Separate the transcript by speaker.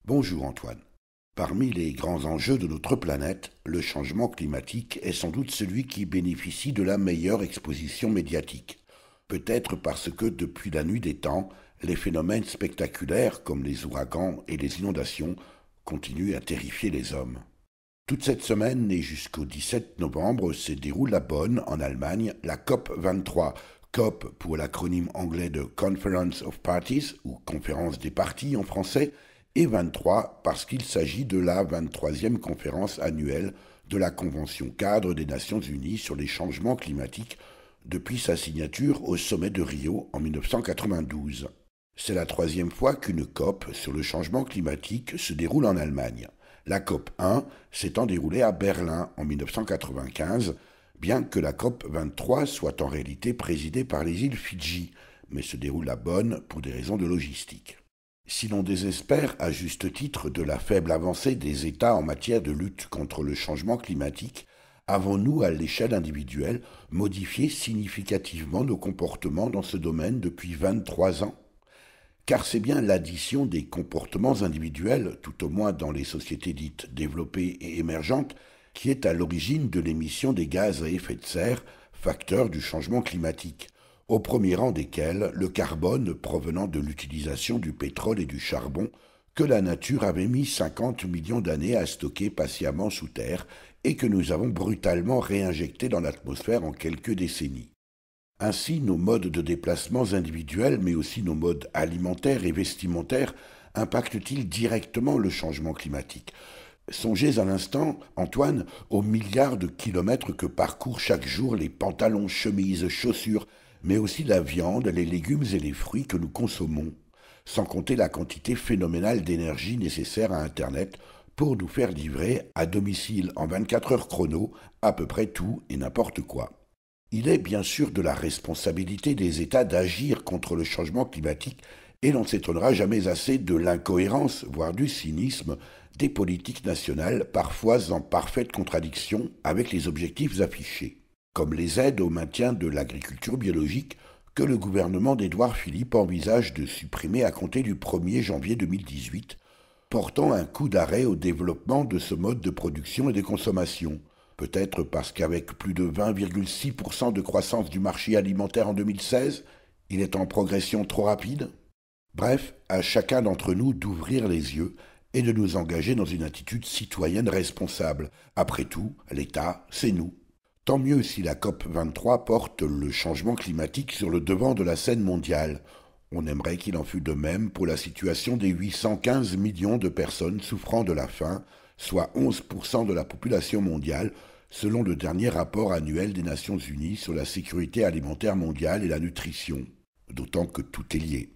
Speaker 1: Bonjour Antoine. Parmi les grands enjeux de notre planète, le changement climatique est sans doute celui qui bénéficie de la meilleure exposition médiatique. Peut-être parce que depuis la nuit des temps, les phénomènes spectaculaires comme les ouragans et les inondations continuent à terrifier les hommes. Toute cette semaine et jusqu'au 17 novembre se déroule à Bonn, en Allemagne, la COP 23. COP pour l'acronyme anglais de Conference of Parties, ou Conférence des parties en français, et 23 parce qu'il s'agit de la 23e conférence annuelle de la Convention cadre des Nations Unies sur les changements climatiques depuis sa signature au sommet de Rio en 1992. C'est la troisième fois qu'une COP sur le changement climatique se déroule en Allemagne. La COP 1 s'étant déroulée à Berlin en 1995, bien que la COP 23 soit en réalité présidée par les îles Fidji, mais se déroule à Bonn pour des raisons de logistique. Si l'on désespère à juste titre de la faible avancée des États en matière de lutte contre le changement climatique, avons-nous, à l'échelle individuelle, modifié significativement nos comportements dans ce domaine depuis 23 ans? Car c'est bien l'addition des comportements individuels, tout au moins dans les sociétés dites développées et émergentes, qui est à l'origine de l'émission des gaz à effet de serre, facteur du changement climatique, au premier rang desquels le carbone provenant de l'utilisation du pétrole et du charbon que la nature avait mis 50 millions d'années à stocker patiemment sous terre et que nous avons brutalement réinjecté dans l'atmosphère en quelques décennies. Ainsi, nos modes de déplacements individuels, mais aussi nos modes alimentaires et vestimentaires, impactent-ils directement le changement climatique? Songez un instant, Antoine, aux milliards de kilomètres que parcourent chaque jour les pantalons, chemises, chaussures, mais aussi la viande, les légumes et les fruits que nous consommons, sans compter la quantité phénoménale d'énergie nécessaire à Internet pour nous faire livrer à domicile en 24 heures chrono à peu près tout et n'importe quoi. Il est bien sûr de la responsabilité des États d'agir contre le changement climatique et l'on ne s'étonnera jamais assez de l'incohérence, voire du cynisme, des politiques nationales, parfois en parfaite contradiction avec les objectifs affichés, comme les aides au maintien de l'agriculture biologique que le gouvernement d'Édouard Philippe envisage de supprimer à compter du 1er janvier 2018, portant un coup d'arrêt au développement de ce mode de production et de consommation. Peut-être parce qu'avec plus de 20,6% de croissance du marché alimentaire en 2016, il est en progression trop rapide? Bref, à chacun d'entre nous d'ouvrir les yeux et de nous engager dans une attitude citoyenne responsable. Après tout, l'État, c'est nous. Tant mieux si la COP 23 porte le changement climatique sur le devant de la scène mondiale. On aimerait qu'il en fût de même pour la situation des 815 millions de personnes souffrant de la faim, soit 11% de la population mondiale, selon le dernier rapport annuel des Nations Unies sur la sécurité alimentaire mondiale et la nutrition. D'autant que tout est lié.